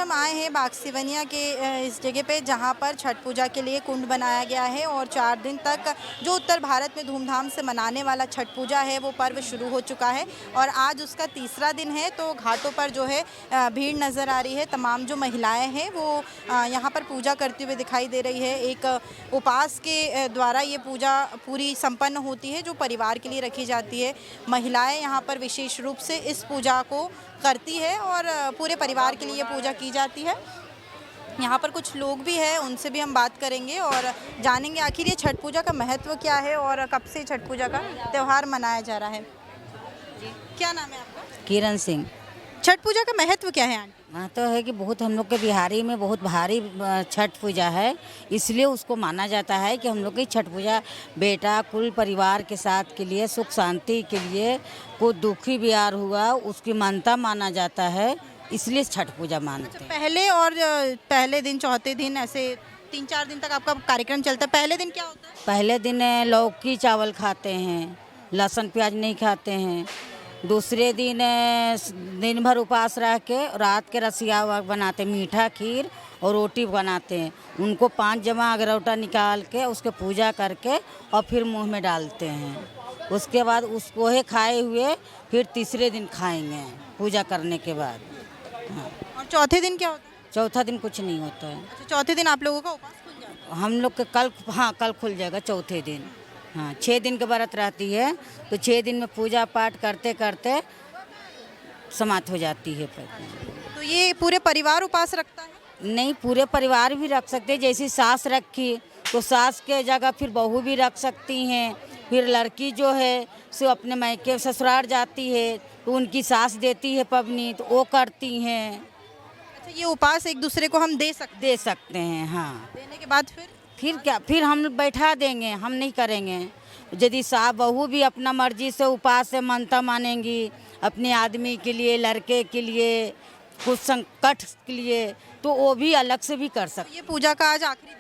हम आए हैं बाग सिवनिया के इस जगह पे जहाँ पर छठ पूजा के लिए कुंड बनाया गया है और 4 दिन तक जो उत्तर भारत में धूमधाम से मनाने वाला छठ पूजा है वो पर्व शुरू हो चुका है और आज उसका तीसरा दिन है। तो घाटों पर जो है भीड़ नज़र आ रही है। तमाम जो महिलाएं हैं वो यहाँ पर पूजा करती हुई दिखाई दे रही है। एक उपवास के द्वारा ये पूजा पूरी संपन्न होती है जो परिवार के लिए रखी जाती है। महिलाएं यहाँ पर विशेष रूप से इस पूजा को करती है और पूरे परिवार के लिए पूजा की जाती है। यहाँ पर कुछ लोग भी हैं, उनसे भी हम बात करेंगे और जानेंगे आखिर ये छठ पूजा का महत्व क्या है और कब से छठ पूजा का त्यौहार मनाया जा रहा है। क्या नाम है आपका? किरण सिंह। छठ पूजा का महत्व क्या है आंटी? हाँ तो है कि बहुत हम लोग के बिहारी में बहुत भारी छठ पूजा है, इसलिए उसको माना जाता है कि हम लोग की छठ पूजा बेटा कुल परिवार के साथ के लिए सुख शांति के लिए, कोई दुखी बिहार हुआ उसकी मानता माना जाता है, इसलिए छठ पूजा मानते हैं। पहले और पहले दिन चौथे दिन ऐसे 3-4 दिन तक आपका कार्यक्रम चलता है। पहले दिन क्या होता है? पहले दिन लौकी चावल खाते हैं, लहसुन प्याज नहीं खाते हैं। दूसरे दिन भर उपवास रह के रात के रसिया बनाते, मीठा खीर और रोटी बनाते हैं। उनको 5 जमा अगरौटा निकाल के उसके पूजा करके और फिर मुंह में डालते हैं। उसके बाद उसको ही खाए हुए फिर तीसरे दिन खाएंगे पूजा करने के बाद। हाँ। और चौथे दिन क्या होता है? चौथा दिन कुछ नहीं होता है। अच्छा, चौथे दिन आप लोगों का उपवास खुल जाता है? हम लोग के कल खुल जाएगा चौथे दिन। हाँ 6 दिन के व्रत रहती है तो 6 दिन में पूजा पाठ करते करते समाप्त हो जाती है। तो ये पूरे परिवार उपवास रखता है? नहीं, पूरे परिवार भी रख सकते हैं। जैसी सास रखी तो सास के जगह फिर बहू भी रख सकती हैं। फिर लड़की जो है सो अपने मायके ससुराल जाती है तो उनकी सास देती है पबनी तो वो करती हैं। अच्छा, ये उपवास एक दूसरे को हम दे सकते हैं। हाँ देने के बाद फिर क्या, फिर हम बैठा देंगे, हम नहीं करेंगे। यदि सास बहू भी अपना मर्जी से उपवास से मानता मानेंगी अपने आदमी के लिए, लड़के के लिए, कुछ संकट के लिए, तो वो भी अलग से भी कर सकते। ये पूजा का आज आखिरी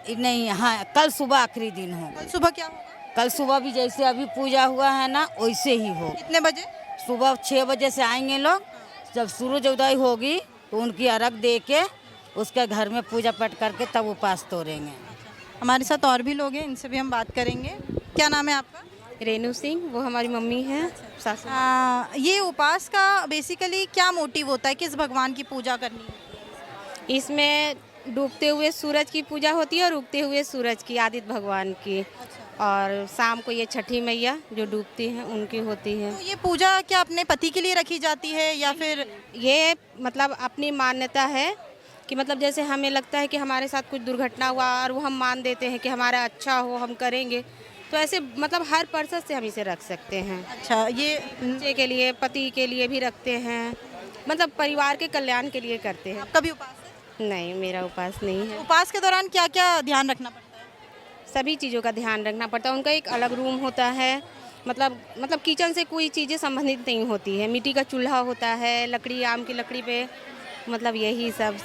दिन है? नहीं, हाँ कल सुबह आखिरी दिन होगा। कल सुबह क्या होगा? कल सुबह भी जैसे अभी पूजा हुआ है ना वैसे ही हो। कितने बजे? सुबह 6 बजे से आएंगे लोग। जब सूरज उदय होगी तो उनकी अर्घ दे के उसके घर में पूजा पाठ करके तब उपवास तोड़ेंगे। हमारे साथ और भी लोग हैं, इनसे भी हम बात करेंगे। क्या नाम है आपका? रेनू सिंह, वो हमारी मम्मी है। सासू। ये उपवास का बेसिकली क्या मोटिव होता है? किस भगवान की पूजा करनी है? इसमें डूबते हुए सूरज की पूजा होती है और उगते हुए सूरज की, आदित्य भगवान की। और शाम को ये छठी मैया जो डूबती हैं उनकी होती है। तो ये पूजा क्या अपने पति के लिए रखी जाती है या फिर? ये मतलब अपनी मान्यता है कि मतलब जैसे हमें लगता है कि हमारे साथ कुछ दुर्घटना हुआ और वो हम मान देते हैं कि हमारा अच्छा हो, हम करेंगे, तो ऐसे मतलब हर पर्पस से हम इसे रख सकते हैं। अच्छा, ये बच्चे के लिए, पति के लिए भी रखते हैं, मतलब परिवार के कल्याण के लिए करते हैं। आपका भी उपवास है? नहीं, मेरा उपवास नहीं है। उपवास के दौरान क्या क्या ध्यान रखना पड़ता है? सभी चीज़ों का ध्यान रखना पड़ता है। उनका एक अलग रूम होता है, मतलब किचन से कोई चीज़ें संबंधित नहीं होती है। मिट्टी का चूल्हा होता है, लकड़ी, आम की लकड़ी पे, मतलब यही सब।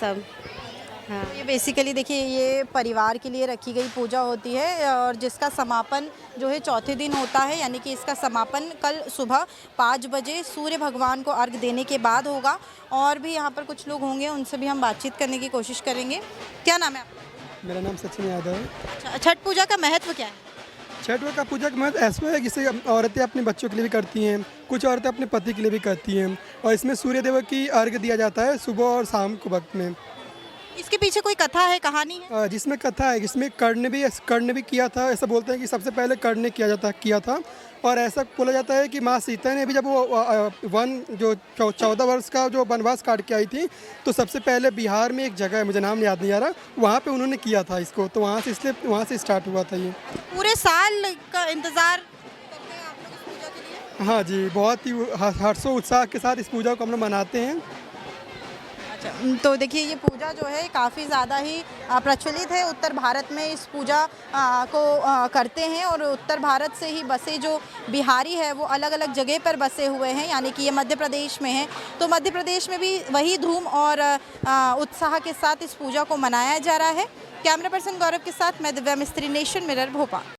हाँ, ये बेसिकली देखिए ये परिवार के लिए रखी गई पूजा होती है और जिसका समापन जो है चौथे दिन होता है, यानी कि इसका समापन कल सुबह 5 बजे सूर्य भगवान को अर्घ देने के बाद होगा। और भी यहाँ पर कुछ लोग होंगे, उनसे भी हम बातचीत करने की कोशिश करेंगे। क्या नाम है आपका? मेरा नाम सचिन यादव है। अच्छा, छठ पूजा का महत्व क्या है? छठ का पूजा का महत्व ऐसा है जिसे औरतें अपने बच्चों के लिए भी करती हैं, कुछ औरतें अपने पति के लिए भी करती हैं और इसमें सूर्य देव की अर्घ दिया जाता है सुबह और शाम को वक्त में। इसके पीछे कोई कथा है, कहानी है? जिसमें कथा है, जिसमें कर्ण ने भी किया था। ऐसा बोलते हैं कि सबसे पहले कर्ण ने किया था और ऐसा बोला जाता है कि माँ सीता ने भी जब वो वन जो 14 वर्ष का जो वनवास काट के आई थी तो सबसे पहले बिहार में एक जगह है, मुझे नाम याद नहीं आ रहा, वहाँ पे उन्होंने किया था इसको, तो वहाँ से इसलिए वहाँ से स्टार्ट हुआ था ये। पूरे साल का इंतज़ार करते हैं आप लोग इस पूजा के लिए? हाँ जी, बहुत ही हर्षोत्साह के साथ इस पूजा को हम लोग मनाते हैं। तो देखिए ये पूजा जो है काफ़ी ज़्यादा ही प्रचलित है। उत्तर भारत में इस पूजा को करते हैं और उत्तर भारत से ही बसे जो बिहारी है वो अलग अलग जगह पर बसे हुए हैं, यानी कि ये मध्य प्रदेश में है। तो मध्य प्रदेश में भी वही धूम और उत्साह के साथ इस पूजा को मनाया जा रहा है। कैमरा पर्सन गौरव के साथ मैं दिव्या मिस्त्री, नेशन मिरर, भोपाल।